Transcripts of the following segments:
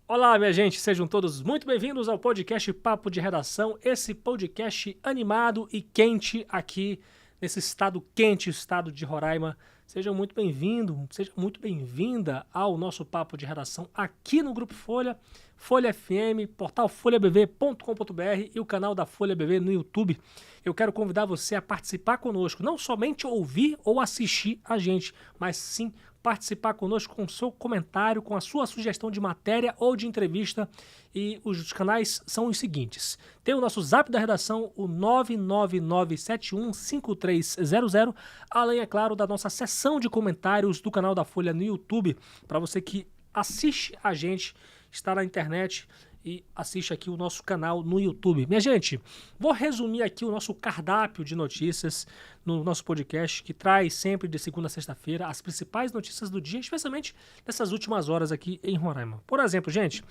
Olá, minha gente, sejam todos muito bem-vindos ao podcast Papo de Redação, esse podcast animado e quente aqui nesse estado quente, estado de Roraima. Sejam muito bem-vindos, seja muito bem-vinda ao nosso Papo de Redação aqui no Grupo Folha, Folha FM, portal folhabv.com.br e o canal da Folha BV no YouTube. Eu quero convidar você a participar conosco, não somente ouvir ou assistir a gente, mas sim participar conosco com o seu comentário, com a sua sugestão de matéria ou de entrevista. E os canais são os seguintes. Tem o nosso zap da redação, o 999715300, além, é claro, da nossa seção de comentários do canal da Folha no YouTube, para você que assiste a gente, está na internet e assiste aqui o nosso canal no YouTube. Minha gente, vou resumir aqui o nosso cardápio de notícias no nosso podcast, que traz sempre de segunda a sexta-feira as principais notícias do dia, especialmente nessas últimas horas aqui em Roraima. Por exemplo, gente,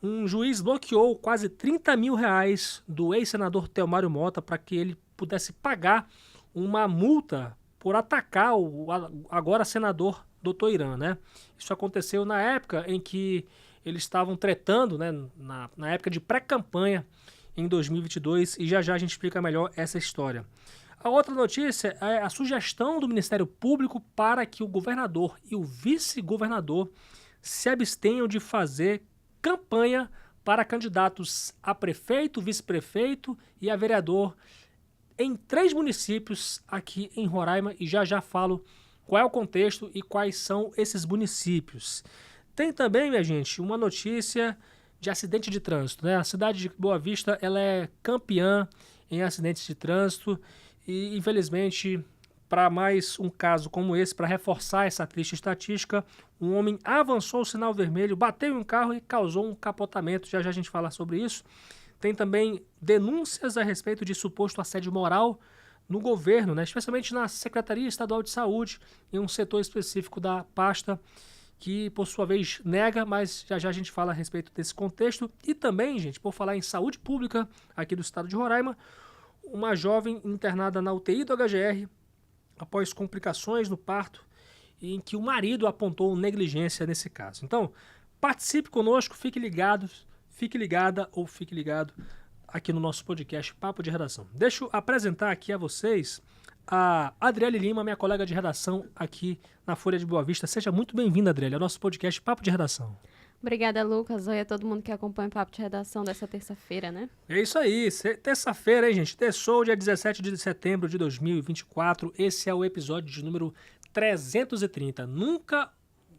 um juiz bloqueou quase 30 mil reais do ex-senador Telmário Mota para que ele pudesse pagar uma multa por atacar o agora senador Dr. Irã, né? Isso aconteceu na época em que eles estavam tretando, né, na época de pré-campanha em 2022, e já a gente explica melhor essa história. A outra notícia é a sugestão do Ministério Público para que o governador e o vice-governador se abstenham de fazer campanha para candidatos a prefeito, vice-prefeito e a vereador em 3 municípios aqui em Roraima, e já falo qual é o contexto e quais são esses municípios. Tem também, minha gente, uma notícia de acidente de trânsito, né? A cidade de Boa Vista, ela é campeã em acidentes de trânsito e, infelizmente, para mais um caso como esse, para reforçar essa triste estatística, um homem avançou o sinal vermelho, bateu em um carro e causou um capotamento. Já a gente fala sobre isso. Tem também denúncias a respeito de suposto assédio moral no governo, né? Especialmente na Secretaria Estadual de Saúde, em um setor específico da pasta, que por sua vez nega, mas já a gente fala a respeito desse contexto. E também, gente, por falar em saúde pública aqui do estado de Roraima, uma jovem internada na UTI do HGR após complicações no parto, em que o marido apontou negligência nesse caso. Então, participe conosco, fique ligado ou fique ligado aqui no nosso podcast Papo de Redação. Deixa eu apresentar aqui a vocês a Adriele Lima, minha colega de redação aqui na Folha de Boa Vista. Seja muito bem-vinda, Adriele, ao nosso podcast Papo de Redação. Obrigada, Lucas. Oi a todo mundo que acompanha o Papo de Redação dessa terça-feira, né? É isso aí, terça-feira, hein, gente? Terçou, dia 17 de setembro de 2024. Esse é o episódio de número 330. Nunca...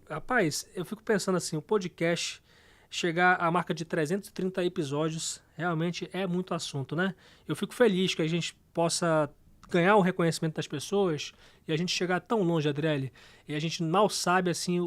Rapaz, eu fico pensando assim, o podcast chegar à marca de 330 episódios realmente é muito assunto, né? Eu fico feliz que a gente possa ganhar o reconhecimento das pessoas e a gente chegar tão longe, Adriele, e a gente mal sabe, assim,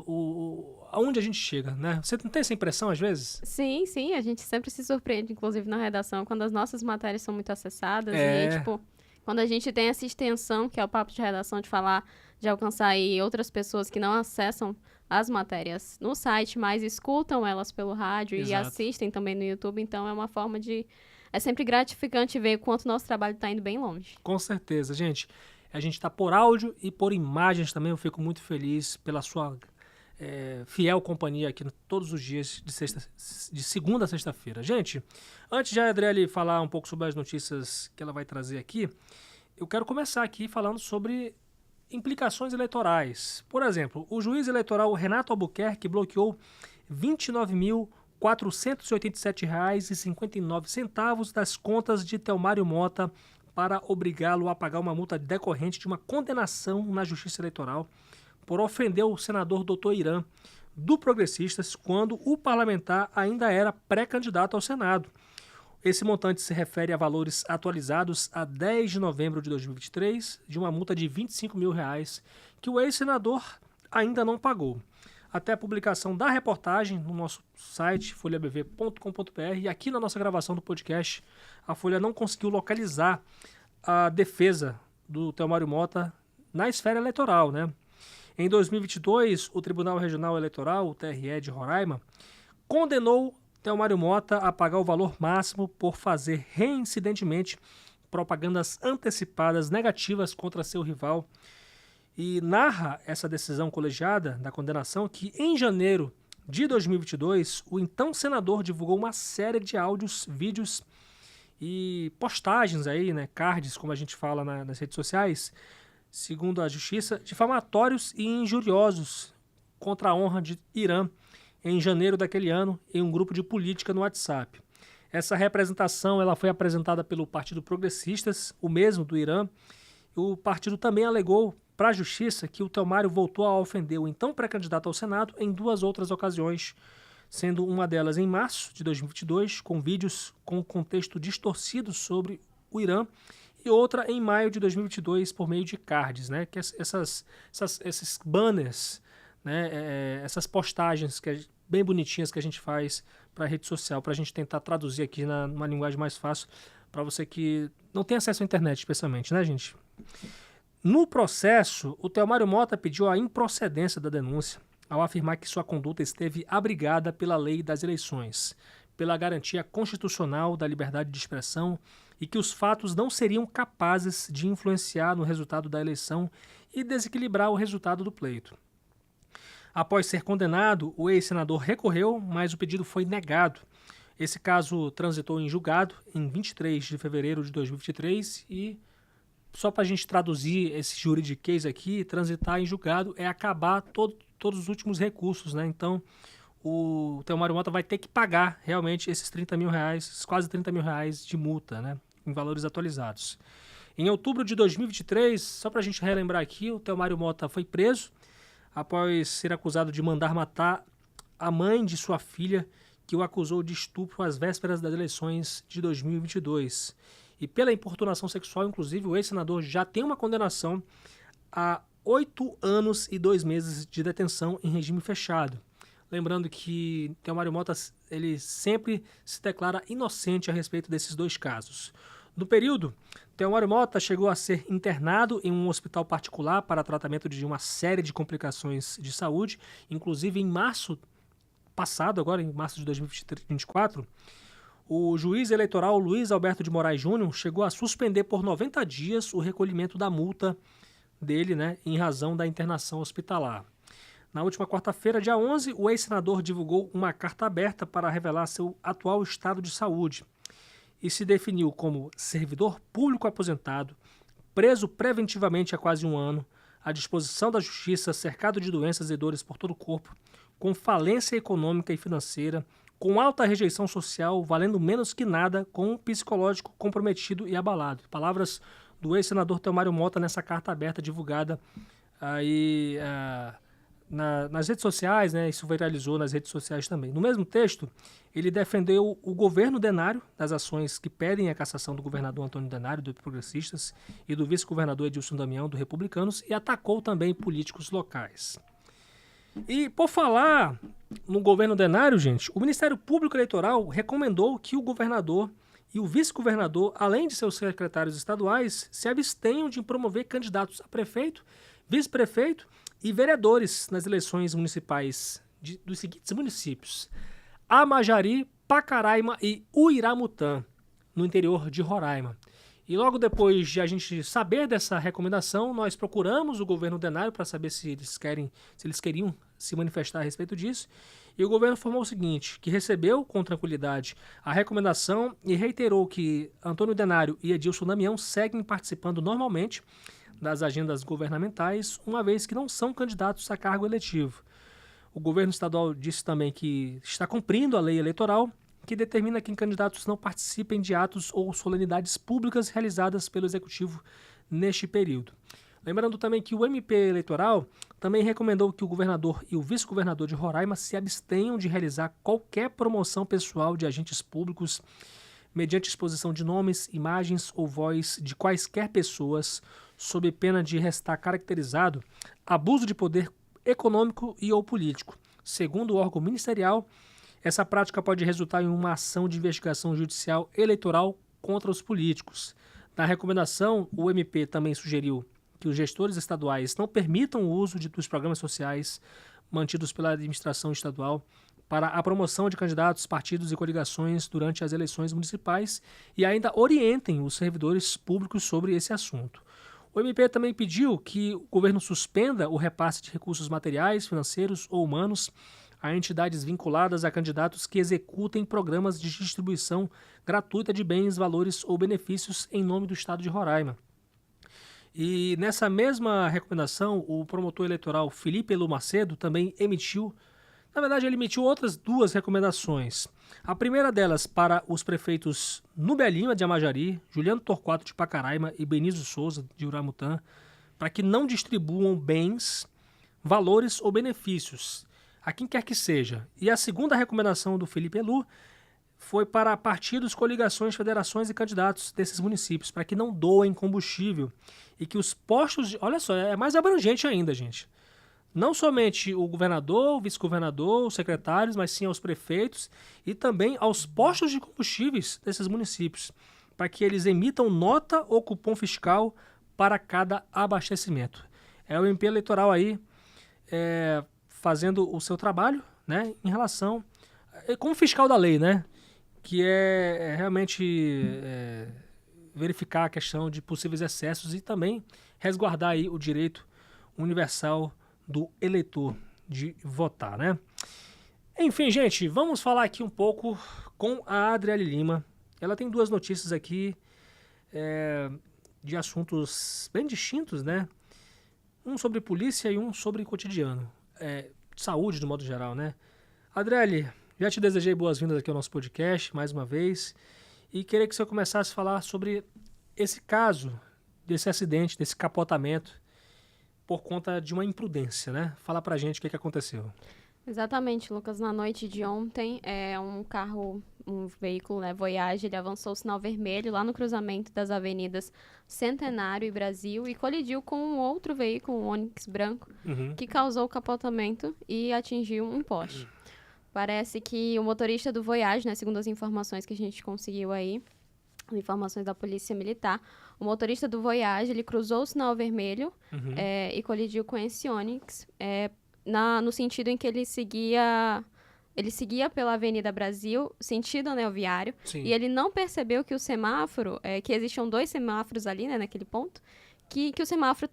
aonde a gente chega, né? Você não tem essa impressão, às vezes? Sim, a gente sempre se surpreende, inclusive na redação, quando as nossas matérias são muito acessadas É. e, tipo, quando a gente tem essa extensão, que é o Papo de Redação, de falar, de alcançar aí outras pessoas que não acessam as matérias no site, mas escutam elas pelo rádio. Exato. E assistem também no YouTube, então é uma forma de... É sempre gratificante ver o quanto o nosso trabalho está indo bem longe. Com certeza, gente. A gente está por áudio e por imagens também. Eu fico muito feliz pela sua fiel companhia aqui todos os dias de segunda a sexta-feira. Gente, antes de a Adriele falar um pouco sobre as notícias que ela vai trazer aqui, eu quero começar aqui falando sobre implicações eleitorais. Por exemplo, o juiz eleitoral Renato Albuquerque bloqueou R$ 29.487,59 das contas de Telmário Mota para obrigá-lo a pagar uma multa decorrente de uma condenação na Justiça Eleitoral por ofender o senador Dr. Irã, do Progressistas, quando o parlamentar ainda era pré-candidato ao Senado. Esse montante se refere a valores atualizados a 10 de novembro de 2023, de uma multa de R$ 25 mil, que o ex-senador ainda não pagou. Até a publicação da reportagem no nosso site, folhabv.com.br, e aqui na nossa gravação do podcast, a Folha não conseguiu localizar a defesa do Telmário Mota na esfera eleitoral, né? Em 2022, o Tribunal Regional Eleitoral, o TRE de Roraima, condenou Telmário Mota a pagar o valor máximo por fazer reincidentemente propagandas antecipadas negativas contra seu rival. E narra essa decisão colegiada da condenação que, em janeiro de 2022, o então senador divulgou uma série de áudios, vídeos e postagens aí, né, cards, como a gente fala nas redes sociais, segundo a justiça, difamatórios e injuriosos contra a honra de Irã em janeiro daquele ano em um grupo de política no WhatsApp. Essa representação ela foi apresentada pelo Partido Progressistas, o mesmo do Irã. O partido também alegou para a justiça que o Telmário voltou a ofender o então pré-candidato ao Senado em 2 outras ocasiões, sendo uma delas em março de 2022, com vídeos com contexto distorcido sobre o Irã, e outra em maio de 2022 por meio de cards, né? Que esses banners, né? Essas postagens bem bonitinhas que a gente faz para a rede social, para a gente tentar traduzir aqui numa linguagem mais fácil para você que não tem acesso à internet, especialmente, né, gente? No processo, o Telmário Mota pediu a improcedência da denúncia ao afirmar que sua conduta esteve abrigada pela lei das eleições, pela garantia constitucional da liberdade de expressão e que os fatos não seriam capazes de influenciar no resultado da eleição e desequilibrar o resultado do pleito. Após ser condenado, o ex-senador recorreu, mas o pedido foi negado. Esse caso transitou em julgado em 23 de fevereiro de 2023 e, só para a gente traduzir esse juridiquês aqui, transitar em julgado é acabar todos os últimos recursos, né? Então, o Telmário Mota vai ter que pagar realmente esses 30 mil reais, quase 30 mil reais de multa, né? Em valores atualizados. Em outubro de 2023, só para a gente relembrar aqui, o Telmário Mota foi preso após ser acusado de mandar matar a mãe de sua filha, que o acusou de estupro às vésperas das eleições de 2022. E pela importunação sexual, inclusive, o ex-senador já tem uma condenação a 8 anos e 2 meses de detenção em regime fechado. Lembrando que Telmário Mota ele sempre se declara inocente a respeito desses 2 casos. No período, Telmário Mota chegou a ser internado em um hospital particular para tratamento de uma série de complicações de saúde, inclusive em março passado, agora em março de 2024, o juiz eleitoral Luiz Alberto de Moraes Júnior chegou a suspender por 90 dias o recolhimento da multa dele, né, em razão da internação hospitalar. Na última quarta-feira, dia 11, o ex-senador divulgou uma carta aberta para revelar seu atual estado de saúde e se definiu como servidor público aposentado, preso preventivamente há quase 1 ano, à disposição da justiça, cercado de doenças e dores por todo o corpo, com falência econômica e financeira, com alta rejeição social, valendo menos que nada, com um psicológico comprometido e abalado. Palavras do ex-senador Telmário Mota nessa carta aberta divulgada aí nas redes sociais, né? Isso viralizou nas redes sociais também. No mesmo texto, ele defendeu o governo Denário das ações que pedem a cassação do governador Antônio Denário, do Progressistas, e do vice-governador Edilson Damião, do Republicanos, e atacou também políticos locais. E, por falar no governo Denário, gente, o Ministério Público Eleitoral recomendou que o governador e o vice-governador, além de seus secretários estaduais, se abstenham de promover candidatos a prefeito, vice-prefeito e vereadores nas eleições municipais dos seguintes municípios: Amajari, Pacaraima e Uiramutã, no interior de Roraima. E logo depois de a gente saber dessa recomendação, nós procuramos o governo Denário para saber se eles queriam se manifestar a respeito disso. E o governo informou o seguinte, que recebeu com tranquilidade a recomendação e reiterou que Antônio Denário e Edilson Damião seguem participando normalmente das agendas governamentais, uma vez que não são candidatos a cargo eletivo. O governo estadual disse também que está cumprindo a lei eleitoral, que determina que candidatos não participem de atos ou solenidades públicas realizadas pelo Executivo neste período. Lembrando também que o MP eleitoral também recomendou que o governador e o vice-governador de Roraima se abstenham de realizar qualquer promoção pessoal de agentes públicos mediante exposição de nomes, imagens ou voz de quaisquer pessoas, sob pena de restar caracterizado abuso de poder econômico e ou político. Segundo o órgão ministerial, essa prática pode resultar em uma ação de investigação judicial eleitoral contra os políticos. Na recomendação, o MP também sugeriu que os gestores estaduais não permitam o uso dos programas sociais mantidos pela administração estadual para a promoção de candidatos, partidos e coligações durante as eleições municipais e ainda orientem os servidores públicos sobre esse assunto. O MP também pediu que o governo suspenda o repasse de recursos materiais, financeiros ou humanos a entidades vinculadas a candidatos que executem programas de distribuição gratuita de bens, valores ou benefícios em nome do Estado de Roraima. E nessa mesma recomendação, o promotor eleitoral Felipe Elu Macedo também emitiu, na verdade ele emitiu outras 2 recomendações. A primeira delas para os prefeitos Nubia Lima de Amajari, Juliano Torquato de Pacaraima e Benício Souza de Uramutã, para que não distribuam bens, valores ou benefícios a quem quer que seja. E a segunda recomendação do Felipe Elu foi para partidos, coligações, federações e candidatos desses municípios, para que não doem combustível e que os postos... Olha só, é mais abrangente ainda, gente. Não somente o governador, o vice-governador, os secretários, mas sim aos prefeitos e também aos postos de combustíveis desses municípios, para que eles emitam nota ou cupom fiscal para cada abastecimento. É o MP eleitoral aí fazendo o seu trabalho, né, em relação... como fiscal da lei, né? Que é realmente verificar a questão de possíveis excessos e também resguardar aí o direito universal do eleitor de votar, né? Enfim, gente, vamos falar aqui um pouco com a Adriele Lima. Ela tem 2 notícias aqui de assuntos bem distintos, né? Um sobre polícia e um sobre cotidiano. Saúde, de modo geral, né? Adriele, já te desejei boas-vindas aqui ao nosso podcast, mais uma vez, e queria que você começasse a falar sobre esse caso, desse acidente, desse capotamento, por conta de uma imprudência, né? Fala pra gente o que aconteceu. Exatamente, Lucas. Na noite de ontem, um veículo, né, Voyage, ele avançou o sinal vermelho lá no cruzamento das avenidas Centenário e Brasil e colidiu com um outro veículo, um Onix branco, que causou o capotamento e atingiu um poste. Parece que o motorista do Voyage, né, segundo as informações que a gente conseguiu aí, informações da Polícia Militar, o motorista do Voyage, ele cruzou o sinal vermelho e colidiu com esse Onix, no sentido em que ele seguia pela Avenida Brasil, sentido anel-viário, e ele não percebeu que o semáforo, que existiam 2 semáforos ali, né, naquele ponto, que o semáforo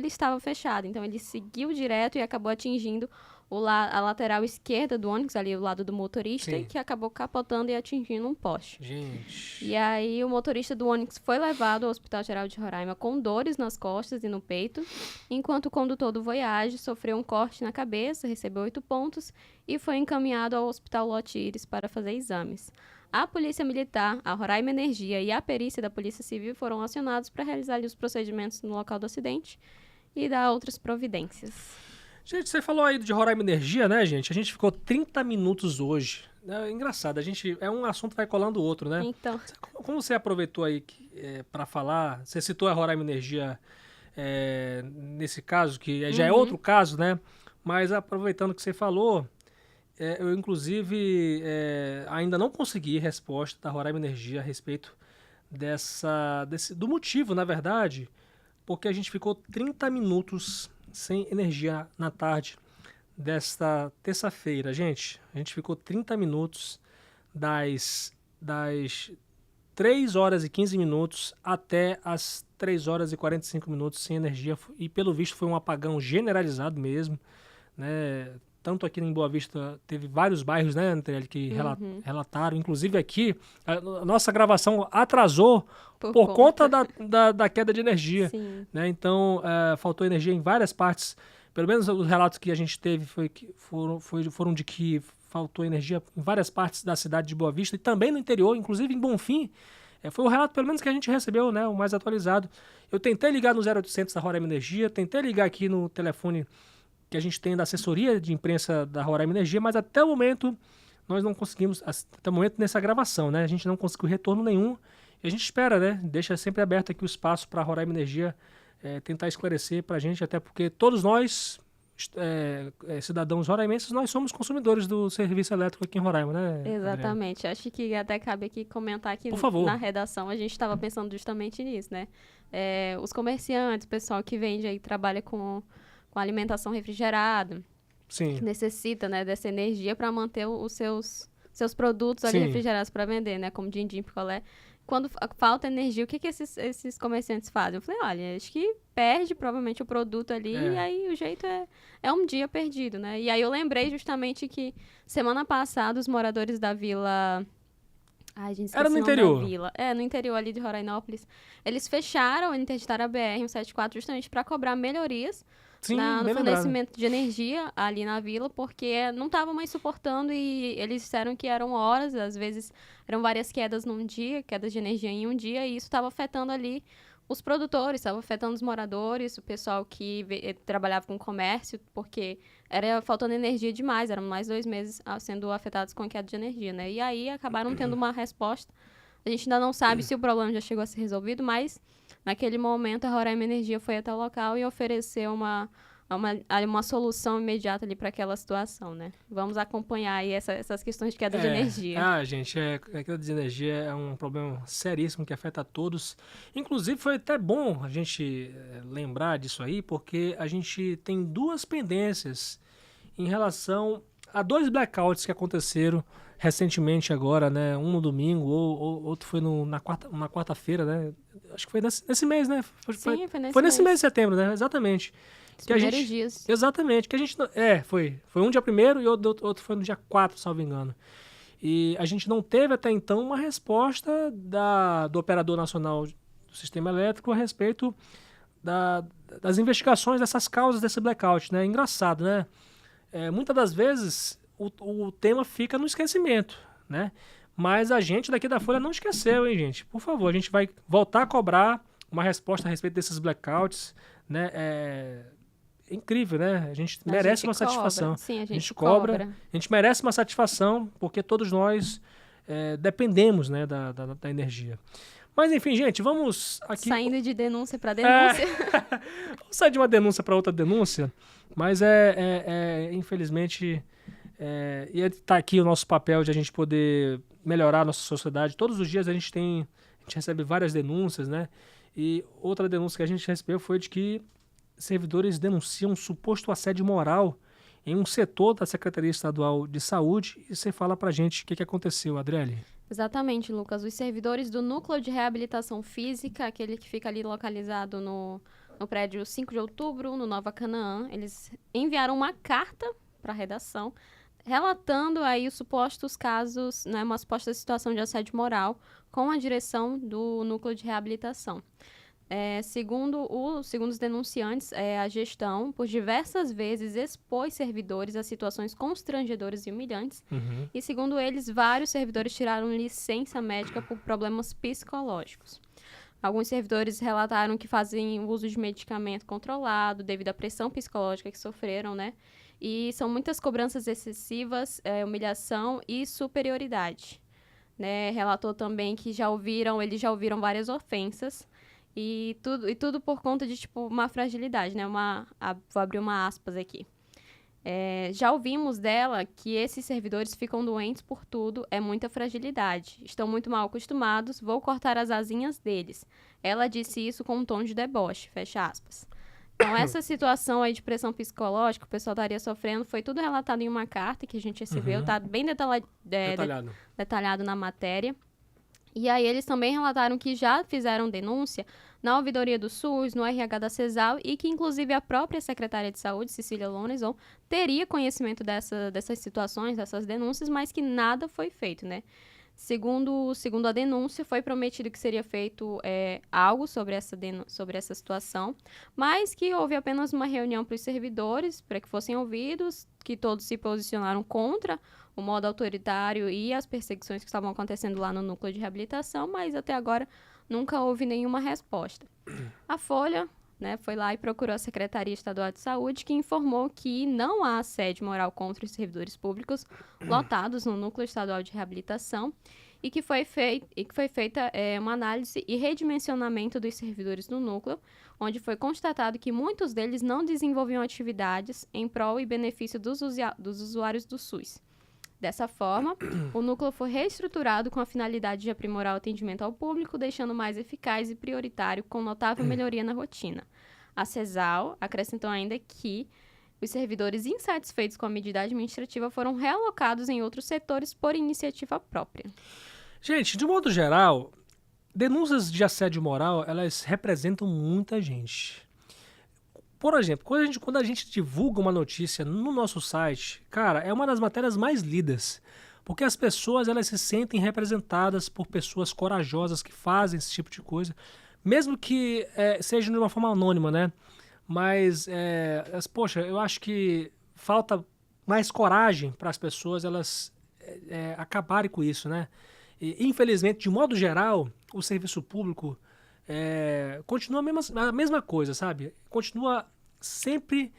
estava fechado. Então, ele seguiu direto e acabou atingindo a lateral esquerda do Onix, ali o lado do motorista, que acabou capotando e atingindo um poste. Gente. E aí, o motorista do Onix foi levado ao Hospital Geral de Roraima com dores nas costas e no peito, enquanto o condutor do Voyage sofreu um corte na cabeça, recebeu 8 pontos e foi encaminhado ao Hospital Lote Íris para fazer exames. A Polícia Militar, a Roraima Energia e a perícia da Polícia Civil foram acionados para realizar ali os procedimentos no local do acidente e dar outras providências. Gente, você falou aí de Roraima Energia, né, gente? A gente ficou 30 minutos hoje. É engraçado, um assunto vai colando o outro, né? Então. Como você aproveitou aí para falar, você citou a Roraima Energia nesse caso, que já é outro caso, né? Mas aproveitando que você falou, eu inclusive ainda não consegui resposta da Roraima Energia a respeito do motivo, na verdade, porque a gente ficou 30 minutos sem energia na tarde desta terça-feira. Gente, a gente ficou 30 minutos das 3 horas e 15 minutos até as 3 horas e 45 minutos sem energia. E pelo visto foi um apagão generalizado mesmo, né? Tanto aqui em Boa Vista, teve vários bairros, né, André, que relataram. Inclusive aqui, a nossa gravação atrasou por conta da queda de energia. Né? Então, faltou energia em várias partes. Pelo menos os relatos que a gente teve foram de que faltou energia em várias partes da cidade de Boa Vista e também no interior, inclusive em Bonfim. Foi o relato, pelo menos, que a gente recebeu, né, o mais atualizado. Eu tentei ligar no 0800 da Roraima Energia, tentei ligar aqui no telefone que a gente tem da assessoria de imprensa da Roraima Energia, mas até o momento nós não conseguimos, até o momento nessa gravação, né? A gente não conseguiu retorno nenhum e a gente espera, né? Deixa sempre aberto aqui o espaço para a Roraima Energia tentar esclarecer para a gente, até porque todos nós, cidadãos roraimenses, nós somos consumidores do serviço elétrico aqui em Roraima, né? Exatamente. Adriana? Acho que até cabe aqui comentar que na redação a gente estava pensando justamente nisso, né? Os comerciantes, o pessoal que vende aí, trabalha com alimentação refrigerada, que necessita, né, dessa energia para manter os seus produtos ali refrigerados para vender, né, como din-din, picolé. quando falta energia, o que esses comerciantes fazem? Eu falei, olha, acho que perde provavelmente o produto ali, e aí o jeito é um dia perdido, né? E aí eu lembrei justamente que semana passada os moradores da vila... Ai, gente, esqueci Era no o nome interior. da vila. É, no interior ali de Rorainópolis. Eles fecharam, interditaram a BR-174 justamente para cobrar melhorias Sim, no bem lembrado. fornecimento de energia ali na vila, porque não estavam mais suportando e eles disseram que eram horas, às vezes eram várias quedas num dia, quedas de energia em um dia, e isso estava afetando ali os produtores, estava afetando os moradores, o pessoal que trabalhava com comércio, porque era faltando energia demais, eram mais 2 meses sendo afetados com a queda de energia, né? E aí acabaram tendo uma resposta. A gente ainda não sabe se o problema já chegou a ser resolvido, mas naquele momento a Roraima Energia foi até o local e ofereceu uma solução imediata ali para aquela situação, né? Vamos acompanhar aí essas questões de queda de energia. Ah, gente, a queda de energia é um problema seríssimo que afeta a todos. Inclusive, foi até bom a gente lembrar disso aí, porque a gente tem 2 pendências em relação a 2 blackouts que aconteceram recentemente agora, né? Um no domingo, ou outro foi na quarta-feira, né? Acho que foi nesse mês, né? Sim, foi nesse mês de setembro, né? Exatamente. Os primeiros dias. Exatamente. Que a gente, foi um dia 1º e outro foi no dia 4, salvo engano. E a gente não teve até então uma resposta do Operador Nacional do Sistema Elétrico a respeito das investigações dessas causas desse blackout, né? Engraçado, né? Muitas das vezes o tema fica no esquecimento, né? Mas a gente daqui da Folha não esqueceu, hein, gente? Por favor, a gente vai voltar a cobrar uma resposta a respeito desses blackouts, né? É incrível, né? A gente merece uma satisfação. Sim, a gente cobra. A gente merece uma satisfação, porque todos nós dependemos, né, da energia. Mas enfim, gente, vamos aqui... Saindo de denúncia para denúncia. Vamos sair de uma denúncia para outra denúncia, mas infelizmente... e está aqui o nosso papel de a gente poder melhorar a nossa sociedade. Todos os dias a gente recebe várias denúncias, né? E outra denúncia que a gente recebeu foi de que servidores denunciam um suposto assédio moral em um setor da Secretaria Estadual de Saúde. E você fala pra gente o que aconteceu, Adriele. Exatamente, Lucas. Os servidores do Núcleo de Reabilitação Física, aquele que fica ali localizado no prédio 5 de outubro, no Nova Canaã, eles enviaram uma carta para a redação relatando aí os supostos casos, né, uma suposta situação de assédio moral com a direção do Núcleo de Reabilitação. Segundo os denunciantes, a gestão, por diversas vezes, expôs servidores a situações constrangedoras e humilhantes. Uhum. E, segundo eles, vários servidores tiraram licença médica por problemas psicológicos. Alguns servidores relataram que fazem uso de medicamento controlado devido à pressão psicológica que sofreram, né? E são muitas cobranças excessivas, humilhação e superioridade. Né? Relatou também que eles já ouviram várias ofensas. E tudo por conta de, uma fragilidade, né? Vou abrir uma aspas aqui. Já ouvimos dela que esses servidores ficam doentes por tudo, é muita fragilidade. Estão muito mal acostumados, vou cortar as asinhas deles. Ela disse isso com um tom de deboche, fecha aspas. Então, essa situação aí de pressão psicológica que o pessoal estaria sofrendo foi tudo relatado em uma carta que a gente recebeu, tá bem detalhado na matéria. E aí eles também relataram que já fizeram denúncia na ouvidoria do SUS, no RH da CESAL e que inclusive a própria secretária de saúde, Cecília Lorenson, teria conhecimento dessas situações, dessas denúncias, mas que nada foi feito, né? Segundo a denúncia, foi prometido que seria feito algo sobre essa situação, mas que houve apenas uma reunião para os servidores, para que fossem ouvidos, que todos se posicionaram contra o modo autoritário e as perseguições que estavam acontecendo lá no núcleo de reabilitação, mas até agora nunca houve nenhuma resposta. A Folha, né, foi lá e procurou a Secretaria Estadual de Saúde, que informou que não há assédio moral contra os servidores públicos lotados no Núcleo Estadual de Reabilitação e que foi feita uma análise e redimensionamento dos servidores do núcleo, onde foi constatado que muitos deles não desenvolviam atividades em prol e benefício dos usuários do SUS. Dessa forma, o núcleo foi reestruturado com a finalidade de aprimorar o atendimento ao público, deixando mais eficaz e prioritário, com notável melhoria na rotina. A CESAL acrescentou ainda que os servidores insatisfeitos com a medida administrativa foram realocados em outros setores por iniciativa própria. Gente, de modo geral, denúncias de assédio moral, elas representam muita gente. Por exemplo, quando a gente divulga uma notícia no nosso site, cara, é uma das matérias mais lidas. Porque as pessoas, elas se sentem representadas por pessoas corajosas que fazem esse tipo de coisa. Mesmo que seja de uma forma anônima, né? Mas, poxa, eu acho que falta mais coragem para as pessoas elas acabarem com isso, né? E, infelizmente, de modo geral, o serviço público continua a mesma coisa, sabe? Continua sempre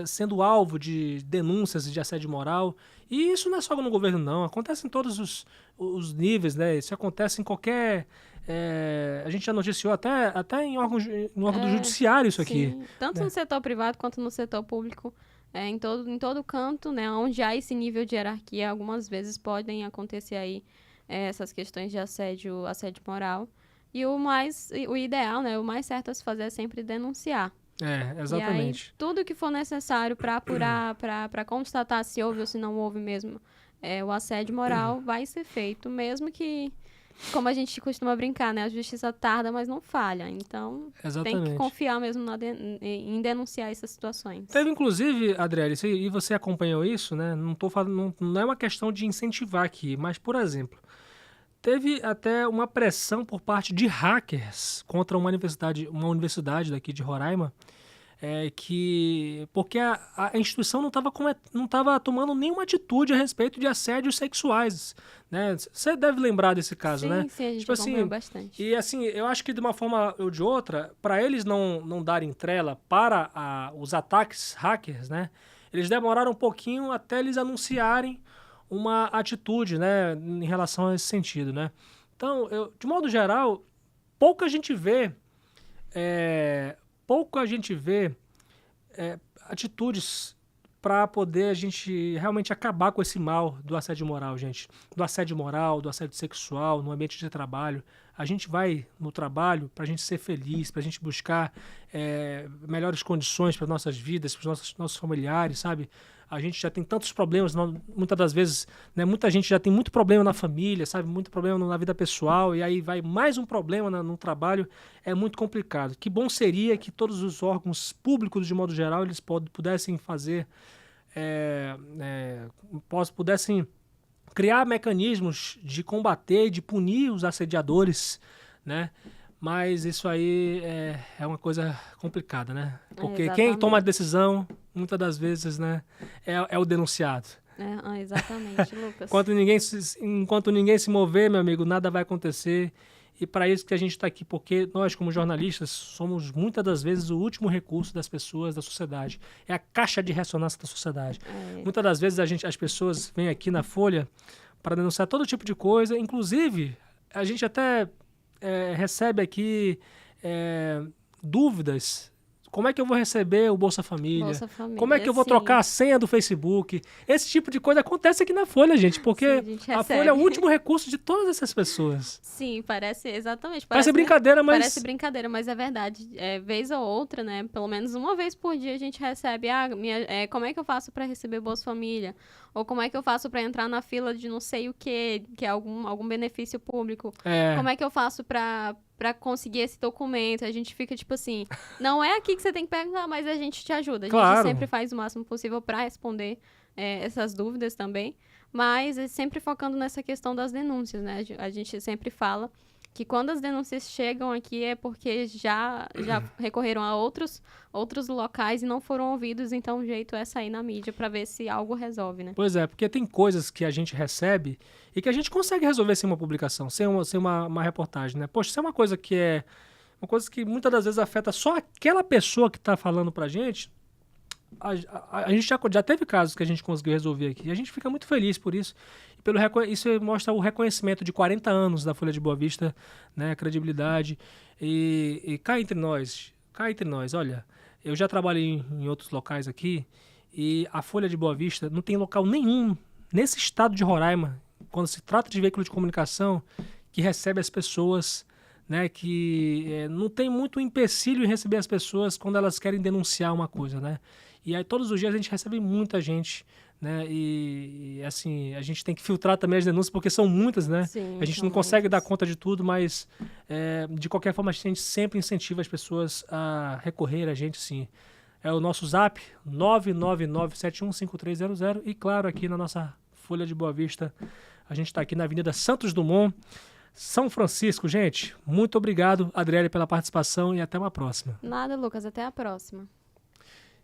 sendo alvo de denúncias de assédio moral. E isso não é só no governo, não. Acontece em todos os níveis, né? Isso acontece em qualquer... a gente já noticiou até em órgão do judiciário isso aqui. Sim, tanto né? no setor privado quanto no setor público. Em todo canto, né, onde há esse nível de hierarquia, algumas vezes podem acontecer aí essas questões de assédio moral. E o ideal, né, o mais certo a se fazer é sempre denunciar. Exatamente. E aí, tudo que for necessário para apurar, para constatar se houve ou se não houve mesmo o assédio moral, vai ser feito, mesmo que, como a gente costuma brincar, né, a justiça tarda, mas não falha. Então, tem que confiar mesmo em denunciar essas situações. Teve, inclusive, Adriele, e você acompanhou isso, né? Não tô falando, não é uma questão de incentivar aqui, mas, por exemplo, teve até uma pressão por parte de hackers contra uma universidade daqui de Roraima, porque a instituição não estava tomando nenhuma atitude a respeito de assédios sexuais, né? Você deve lembrar desse caso, né? Sim, a gente acompanhou bastante. E assim, eu acho que de uma forma ou de outra, para eles não darem trela para os ataques hackers, né? Eles demoraram um pouquinho até eles anunciarem uma atitude, né, em relação a esse sentido, né? Então, de modo geral, pouca gente vê atitudes para poder a gente realmente acabar com esse mal do assédio moral, gente. Do assédio moral, do assédio sexual no ambiente de trabalho. A gente vai no trabalho para a gente ser feliz, para a gente buscar melhores condições para nossas vidas, para os nossos familiares, sabe? A gente já tem tantos problemas, muitas das vezes, né, muita gente já tem muito problema na família, sabe? Muito problema na vida pessoal, e aí vai mais um problema no trabalho, é muito complicado. Que bom seria que todos os órgãos públicos, de modo geral, eles pudessem fazer, pudessem criar mecanismos de combater, de punir os assediadores, né? Mas isso aí é uma coisa complicada, né? Porque quem toma a decisão, muitas das vezes, né, é o denunciado. Exatamente, Lucas. Enquanto ninguém se mover, meu amigo, nada vai acontecer. E para isso que a gente está aqui, porque nós, como jornalistas, somos muitas das vezes o último recurso das pessoas, da sociedade. É a caixa de ressonância da sociedade. Muitas das vezes as pessoas vêm aqui na Folha para denunciar todo tipo de coisa. Inclusive, a gente até recebe aqui dúvidas. Como é que eu vou receber o Bolsa Família? Como é que eu vou trocar a senha do Facebook? Esse tipo de coisa acontece aqui na Folha, gente, porque a Folha é o último recurso de todas essas pessoas. Sim, parece, exatamente. Parece brincadeira, mas... Parece brincadeira, mas é verdade. Vez ou outra, né, pelo menos uma vez por dia a gente recebe, como é que eu faço para receber Bolsa Família? Ou como é que eu faço para entrar na fila de não sei o que é algum benefício público? Como é que eu faço para conseguir esse documento? A gente fica tipo assim, não é aqui que você tem que perguntar, mas a gente te ajuda. A gente sempre faz o máximo possível para responder essas dúvidas também, mas sempre focando nessa questão das denúncias, né? A gente sempre fala que quando as denúncias chegam aqui é porque já recorreram a outros locais e não foram ouvidos, então o jeito é sair na mídia para ver se algo resolve, né? Pois é, porque tem coisas que a gente recebe e que a gente consegue resolver sem uma publicação, sem uma reportagem, né? Poxa, isso é uma coisa que muitas das vezes afeta só aquela pessoa que está falando pra gente. A gente já teve casos que a gente conseguiu resolver aqui. E a gente fica muito feliz por isso. Isso mostra o reconhecimento de 40 anos da Folha de Boa Vista, né, a credibilidade. E cá entre nós, olha, eu já trabalhei em outros locais aqui e a Folha de Boa Vista não tem local nenhum nesse estado de Roraima, quando se trata de veículo de comunicação, que recebe as pessoas, né, que não tem muito empecilho em receber as pessoas quando elas querem denunciar uma coisa, né? E aí todos os dias a gente recebe muita gente, né? Assim, a gente tem que filtrar também as denúncias, porque são muitas, né? Sim, A gente são não consegue dar muitas. conta de tudo, mas de qualquer forma a gente sempre incentiva as pessoas a recorrer a gente, sim. É o nosso zap, 999715300 e claro, aqui na nossa Folha de Boa Vista, a gente está aqui na Avenida Santos Dumont, São Francisco. Gente, muito obrigado, Adriele, pela participação e até uma próxima. Nada, Lucas. Até a próxima.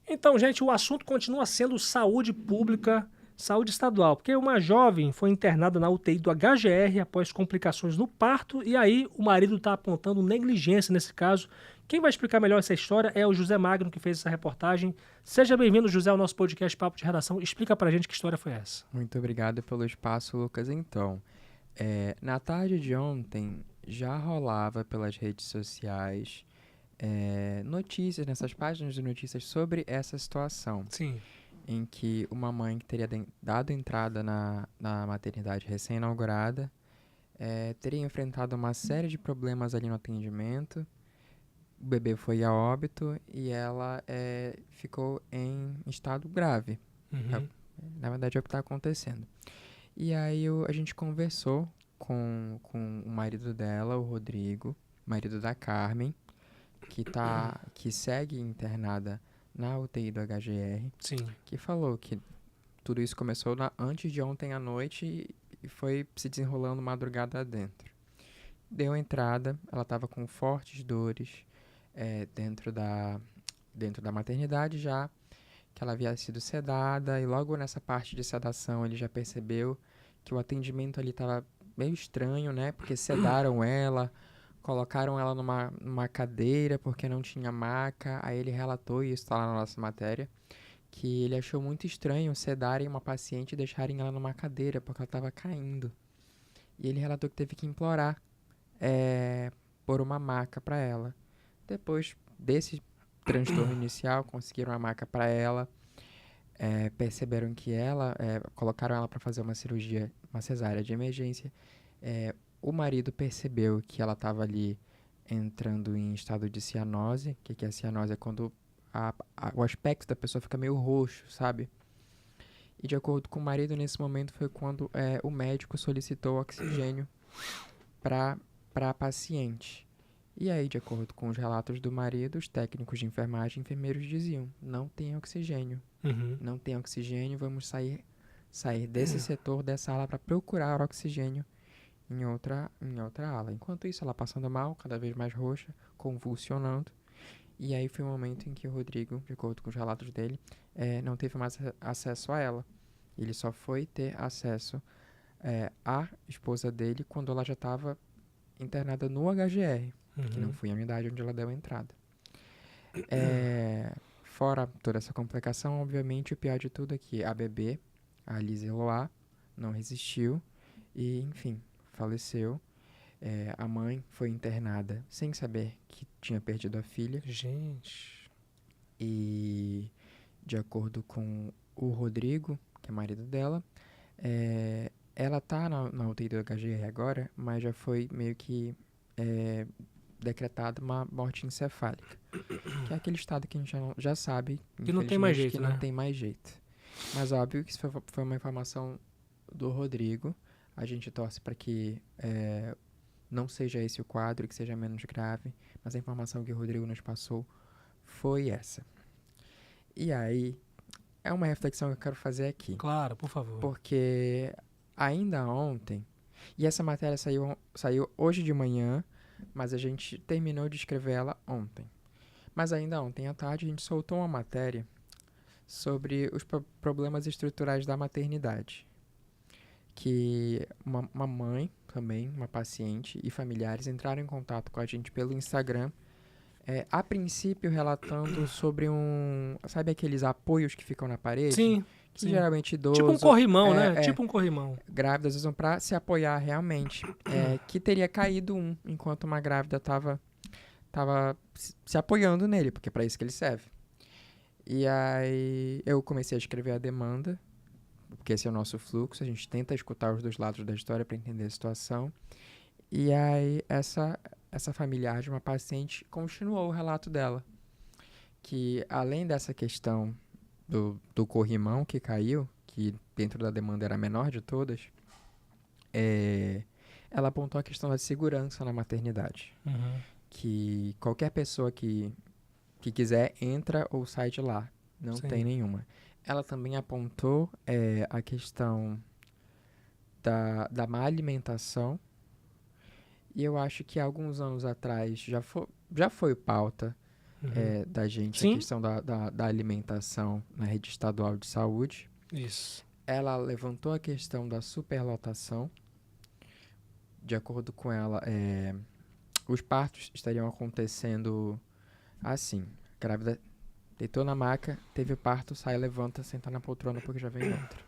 Então, gente, o assunto continua sendo saúde pública, saúde estadual, porque uma jovem foi internada na UTI do HGR após complicações no parto e aí o marido está apontando negligência nesse caso. Quem vai explicar melhor essa história é o José Magno, que fez essa reportagem. Seja bem-vindo, José, ao nosso podcast Papo de Redação. Explica pra gente que história foi essa. Muito obrigado pelo espaço, Lucas. Então, na tarde de ontem já rolava pelas redes sociais notícias, nessas páginas de notícias sobre essa situação, Sim. em que uma mãe que teria dado entrada na maternidade recém-inaugurada teria enfrentado uma série de problemas ali no atendimento. O bebê foi a óbito e ela ficou em estado grave. Uhum. Na verdade, é o que está acontecendo. E aí a gente conversou com o marido dela, o Rodrigo, marido da Carmen, que segue internada na UTI do HGR, Sim. que falou que tudo isso começou antes de ontem à noite e foi se desenrolando madrugada adentro. Deu entrada, ela estava com fortes dores dentro da maternidade já, que ela havia sido sedada, e logo nessa parte de sedação ele já percebeu que o atendimento ali estava meio estranho, né? Porque sedaram ela, colocaram ela numa cadeira porque não tinha maca. Aí ele relatou, e isso está lá na nossa matéria, que ele achou muito estranho sedarem uma paciente e deixarem ela numa cadeira porque ela estava caindo. E ele relatou que teve que implorar por uma maca para ela. Depois desse transtorno inicial, conseguiram a maca para ela, perceberam que colocaram ela para fazer uma cirurgia, uma cesárea de emergência. O marido percebeu que ela estava ali entrando em estado de cianose. O que é cianose? É quando o aspecto da pessoa fica meio roxo, sabe? E de acordo com o marido, nesse momento foi quando o médico solicitou oxigênio para a paciente. E aí, de acordo com os relatos do marido, os técnicos de enfermagem e enfermeiros diziam: não tem oxigênio, não tem oxigênio, vamos sair desse setor, dessa ala, para procurar oxigênio em outra ala. Enquanto isso, ela passando mal, cada vez mais roxa, convulsionando. E aí foi o momento em que o Rodrigo, de acordo com os relatos dele, não teve mais acesso a ela. Ele só foi ter acesso à esposa dele quando ela já estava internada no HGR, que não foi a unidade onde ela deu entrada. Fora toda essa complicação, obviamente, o pior de tudo é que a bebê, a Lise Eloá, não resistiu e, enfim, faleceu. A mãe foi internada sem saber que tinha perdido a filha. Gente. E, de acordo com o Rodrigo, que é marido dela, ela tá na UTI do HGR agora, mas já foi meio que decretada uma morte encefálica, que é aquele estado que a gente já sabe, Que não tem mais jeito, que né? não tem mais jeito. Mas óbvio que isso foi uma informação do Rodrigo. A gente torce para que não seja esse o quadro, que seja menos grave, mas a informação que o Rodrigo nos passou foi essa. E aí, é uma reflexão que eu quero fazer aqui. Claro, por favor. Porque ainda ontem, e essa matéria saiu hoje de manhã, mas a gente terminou de escrever ela ontem. Mas ainda ontem à tarde a gente soltou uma matéria sobre os problemas estruturais da maternidade. Que uma mãe também, uma paciente e familiares entraram em contato com a gente pelo Instagram, a princípio relatando sobre sabe aqueles apoios que ficam na parede? Sim. Que sim. geralmente idoso... Tipo um corrimão, né? Tipo um corrimão. Grávidas usam para se apoiar realmente. Que teria caído enquanto uma grávida estava se apoiando nele, porque é para isso que ele serve. E aí eu comecei a escrever a demanda, porque esse é o nosso fluxo, a gente tenta escutar os dois lados da história para entender a situação. E aí essa familiar de uma paciente continuou o relato dela, que além dessa questão do corrimão que caiu, que dentro da demanda era a menor de todas, ela apontou a questão da segurança na maternidade. Uhum. Que qualquer pessoa que quiser entra ou sai de lá. Não Sim. tem nenhuma. Ela também apontou a questão da má alimentação. E eu acho que há alguns anos atrás já foi pauta da gente Sim. a questão da alimentação na rede estadual de saúde. Isso. Ela levantou a questão da superlotação. De acordo com ela, os partos estariam acontecendo assim. A grávida deitou na maca, teve o parto, sai, levanta, senta na poltrona porque já vem outro.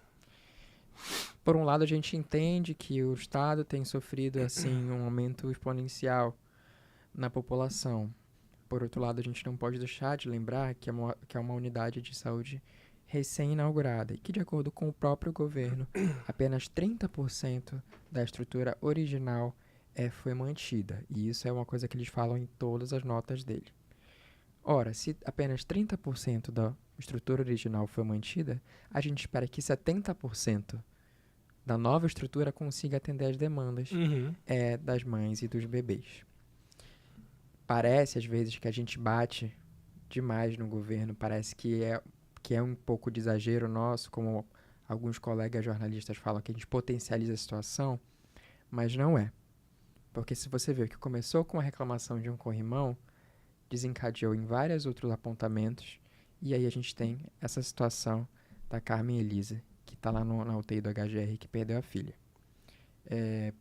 Por um lado, a gente entende que o Estado tem sofrido assim um aumento exponencial na população. Por outro lado, a gente não pode deixar de lembrar que é uma unidade de saúde recém-inaugurada e que, de acordo com o próprio governo, apenas 30% da estrutura original foi mantida. E isso é uma coisa que eles falam em todas as notas dele. Ora, se apenas 30% da estrutura original foi mantida, a gente espera que 70% da nova estrutura consiga atender as demandas das mães e dos bebês. Parece, às vezes, que a gente bate demais no governo, parece que é um pouco de exagero nosso, como alguns colegas jornalistas falam, que a gente potencializa a situação, mas não é. Porque se você vê que começou com a reclamação de um corrimão, desencadeou em vários outros apontamentos, e aí a gente tem essa situação da Carmen Elisa, que está lá na UTI do HGR, que perdeu a filha.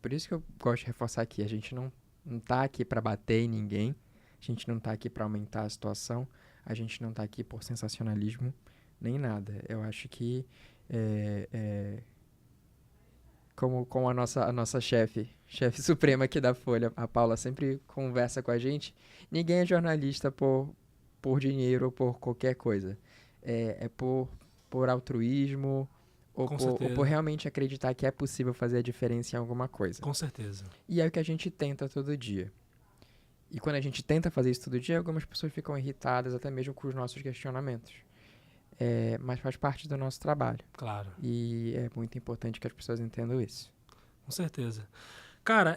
Por isso que eu gosto de reforçar aqui, a gente não está aqui para bater em ninguém, a gente não está aqui para aumentar a situação, a gente não está aqui por sensacionalismo, nem nada. Eu acho que, como a nossa chefe suprema aqui da Folha, a Paula, sempre conversa com a gente, ninguém é jornalista por dinheiro ou por qualquer coisa. Por altruísmo ou por realmente acreditar que é possível fazer a diferença em alguma coisa. Com certeza. E é o que a gente tenta todo dia. E quando a gente tenta fazer isso todo dia, algumas pessoas ficam irritadas até mesmo com os nossos questionamentos. Mas faz parte do nosso trabalho. Claro. E é muito importante que as pessoas entendam isso. Com certeza. Cara,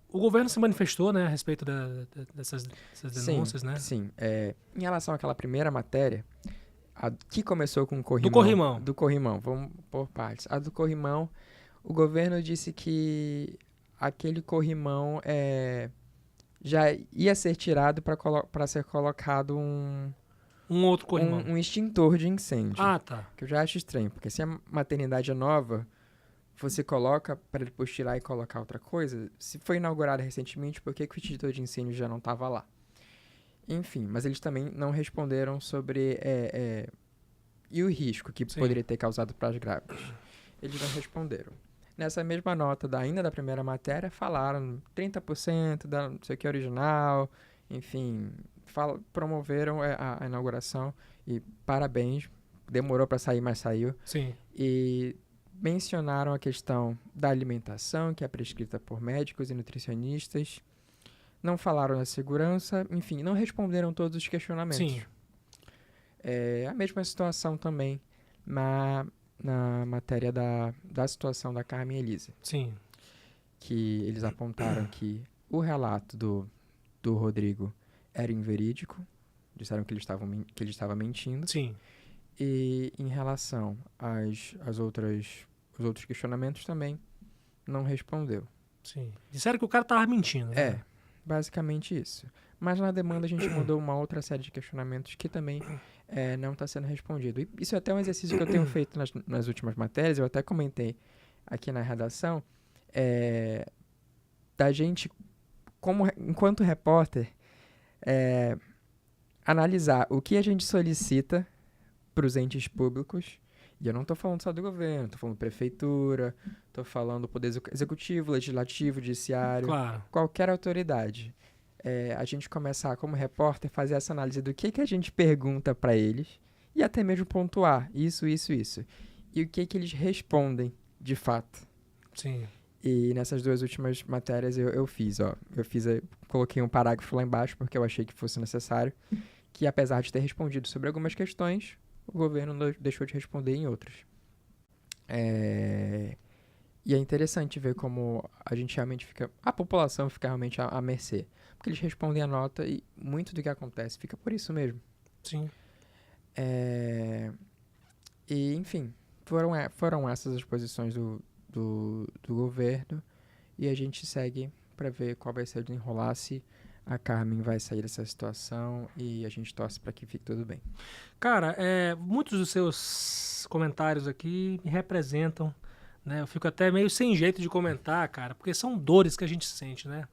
o governo se manifestou, né, a respeito dessas denúncias, sim, né? Sim. Em relação àquela primeira matéria, a que começou com o corrimão. Do corrimão. Do corrimão, vamos por partes. A do corrimão, o governo disse que aquele corrimão já ia ser tirado para ser colocado um outro corrimão. Um extintor de incêndio. Ah, tá. Que eu já acho estranho, porque se a maternidade é nova, você coloca para depois tirar e colocar outra coisa. Se foi inaugurada recentemente, por que o extintor de incêndio já não estava lá? Enfim, mas eles também não responderam sobre e o risco que poderia ter causado para as grávidas. Eles não responderam. Nessa mesma nota, ainda da primeira matéria, falaram 30% da não sei o que original, enfim, promoveram a inauguração e parabéns, demorou para sair, mas saiu. Sim. E mencionaram a questão da alimentação, que é prescrita por médicos e nutricionistas. Não falaram da segurança, enfim, não responderam todos os questionamentos. Sim. A mesma situação também na matéria da situação da Carmen Elisa. Sim. Que eles apontaram que o relato do Rodrigo era inverídico, disseram que ele estava mentindo. Sim. E em relação os outros questionamentos também não respondeu. Sim. Disseram que o cara tava mentindo, né? Basicamente isso. Mas na demanda a gente mudou uma outra série de questionamentos que também não está sendo respondido. E isso é até um exercício que eu tenho feito nas últimas matérias, eu até comentei aqui na redação, da gente, enquanto repórter, analisar o que a gente solicita para os entes públicos, e eu não estou falando só do governo, estou falando prefeitura, estou falando poder executivo, legislativo, judiciário, claro, qualquer autoridade. A gente começar, como repórter, fazer essa análise do que a gente pergunta para eles e até mesmo pontuar isso. E o que eles respondem de fato. Sim. E nessas duas últimas matérias eu coloquei um parágrafo lá embaixo porque eu achei que fosse necessário, que apesar de ter respondido sobre algumas questões, o governo deixou de responder em outras. E é interessante ver como a gente realmente fica... A população fica realmente à mercê. Porque eles respondem a nota e muito do que acontece fica por isso mesmo. Sim. E, enfim, foram essas as posições do governo. E a gente segue para ver qual vai ser o desenrolar, se a Carmen vai sair dessa situação, e a gente torce para que fique tudo bem. Cara, muitos dos seus comentários aqui me representam, né? Eu fico até meio sem jeito de comentar, cara, porque são dores que a gente sente, né?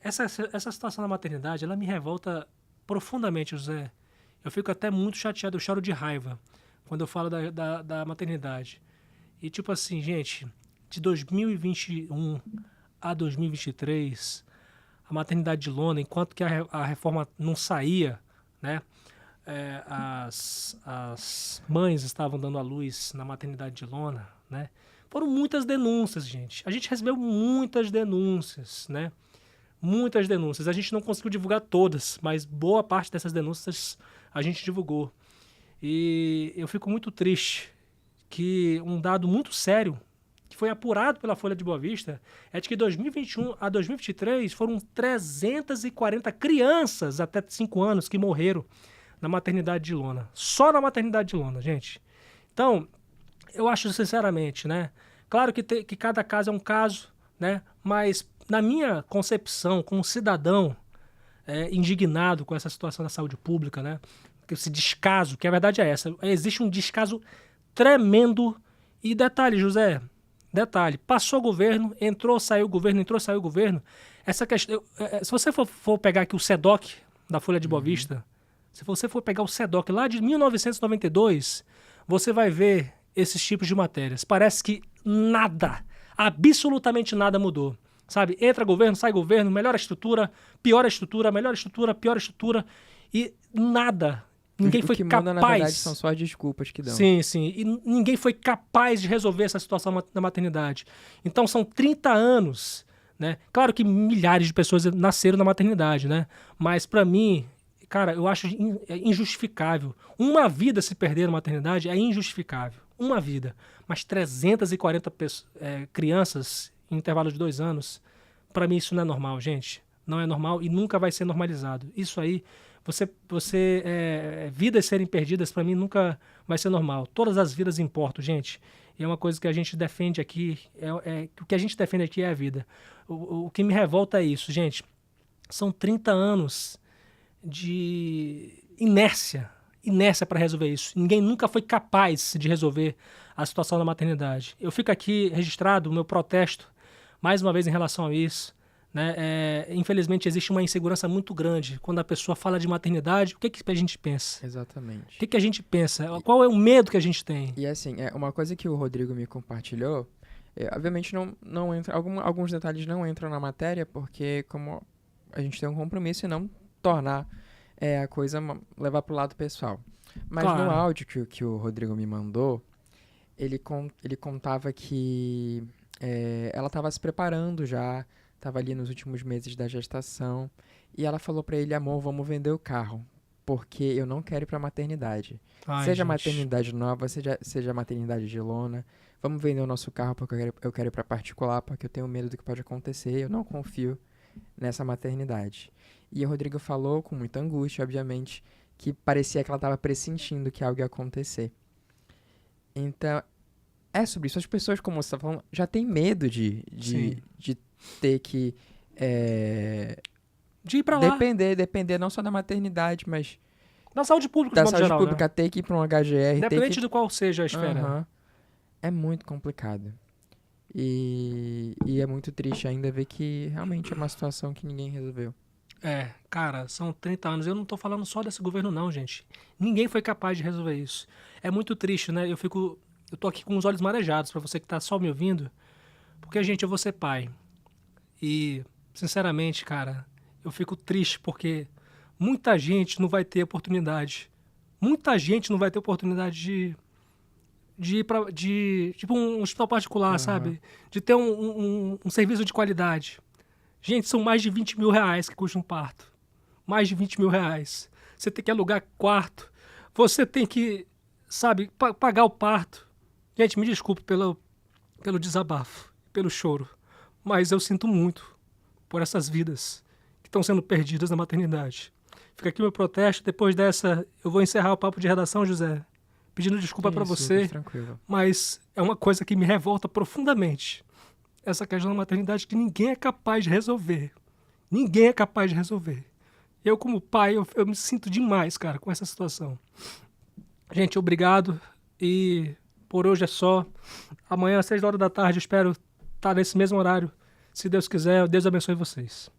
Essa situação da maternidade, ela me revolta profundamente, José. Eu fico até muito chateado, eu choro de raiva quando eu falo da maternidade. E tipo assim, gente, de 2021 a 2023, a maternidade de lona, enquanto que a reforma não saía, né? As mães estavam dando à luz na maternidade de lona, né? Foram muitas denúncias, gente. A gente recebeu muitas denúncias, né? Muitas denúncias. A gente não conseguiu divulgar todas, mas boa parte dessas denúncias a gente divulgou. E eu fico muito triste que um dado muito sério, que foi apurado pela Folha de Boa Vista, é de que de 2021 a 2023 foram 340 crianças até 5 anos que morreram na maternidade de lona. Só na maternidade de lona, gente. Então, eu acho sinceramente, né? Claro que cada caso é um caso, né? Mas na minha concepção, como cidadão indignado com essa situação da saúde pública, né? Esse descaso, que a verdade é essa. Existe um descaso tremendo. E detalhe, José, detalhe, passou o governo, entrou, saiu o governo, entrou, saiu o governo. Essa questão, se você for pegar aqui o SEDOC da Folha de Boa Vista, se você for pegar o SEDOC lá de 1992, você vai ver esses tipos de matérias. Parece que nada, absolutamente nada mudou. Sabe? Entra governo, sai governo, melhora a estrutura, piora a estrutura, melhora a estrutura, piora a estrutura. E nada. Ninguém foi capaz. Muda, na verdade, são só as desculpas que dão. Sim, sim. E ninguém foi capaz de resolver essa situação na maternidade. Então são 30 anos, né? Claro que milhares de pessoas nasceram na maternidade, né? Mas pra mim, cara, eu acho injustificável. Uma vida se perder na maternidade é injustificável. Uma vida. Mas 340 crianças em intervalo de 2 anos, pra mim isso não é normal, gente. Não é normal e nunca vai ser normalizado. Isso aí, vidas serem perdidas, pra mim nunca vai ser normal. Todas as vidas importam, gente. E é uma coisa que a gente defende aqui, o que a gente defende aqui é a vida. O que me revolta é isso, gente. São 30 anos de inércia para resolver isso. Ninguém nunca foi capaz de resolver a situação da maternidade. Eu fico aqui registrado o meu protesto, mais uma vez, em relação a isso. Né? Infelizmente, existe uma insegurança muito grande. Quando a pessoa fala de maternidade, o que a gente pensa? Exatamente. O que a gente pensa? Qual é o medo que a gente tem? E assim, uma coisa que o Rodrigo me compartilhou, obviamente não entra, alguns detalhes não entram na matéria, porque como a gente tem um compromisso em não tornar a coisa levar para o lado pessoal. Mas claro. No áudio que o Rodrigo me mandou, ele contava que ela estava se preparando já, estava ali nos últimos meses da gestação, e ela falou para ele: amor, vamos vender o carro, porque eu não quero ir para maternidade. Ai, seja gente. maternidade nova, seja maternidade de lona, vamos vender o nosso carro porque eu quero ir para particular, porque eu tenho medo do que pode acontecer, eu não confio nessa maternidade. E o Rodrigo falou com muita angústia, obviamente, que parecia que ela estava pressentindo que algo ia acontecer. Então, é sobre isso. As pessoas, como você está falando, já têm medo de ter que de ir pra lá. Depender não só da maternidade, mas da saúde pública, da de modo saúde geral, pública, né? ter que ir para um HGR. Independente do qual seja a esfera. Uhum. É muito complicado. E é muito triste ainda ver que realmente é uma situação que ninguém resolveu. Cara, são 30 anos. Eu não tô falando só desse governo, não, gente. Ninguém foi capaz de resolver isso. É muito triste, né? Eu tô aqui com os olhos marejados, pra você que tá só me ouvindo. Porque, gente, eu vou ser pai. E, sinceramente, cara, eu fico triste porque muita gente não vai ter oportunidade. Muita gente não vai ter oportunidade de ir pra tipo um hospital particular, sabe? De ter um serviço de qualidade. Gente, são mais de 20 mil reais que custa um parto. Mais de 20 mil reais. Você tem que alugar quarto. Você tem que, sabe, pagar o parto. Gente, me desculpe pelo desabafo, pelo choro, mas eu sinto muito por essas vidas que estão sendo perdidas na maternidade. Fica aqui o meu protesto. Depois dessa, eu vou encerrar o papo de redação, José, pedindo desculpa para Isso, você, Lucas, tranquilo. mas é uma coisa que me revolta profundamente. Essa questão da maternidade que ninguém é capaz de resolver. Ninguém é capaz de resolver. Eu, como pai, eu me sinto demais, cara, com essa situação. Gente, obrigado. E por hoje é só. Amanhã, às 6 horas da tarde, eu espero estar nesse mesmo horário. Se Deus quiser, Deus abençoe vocês.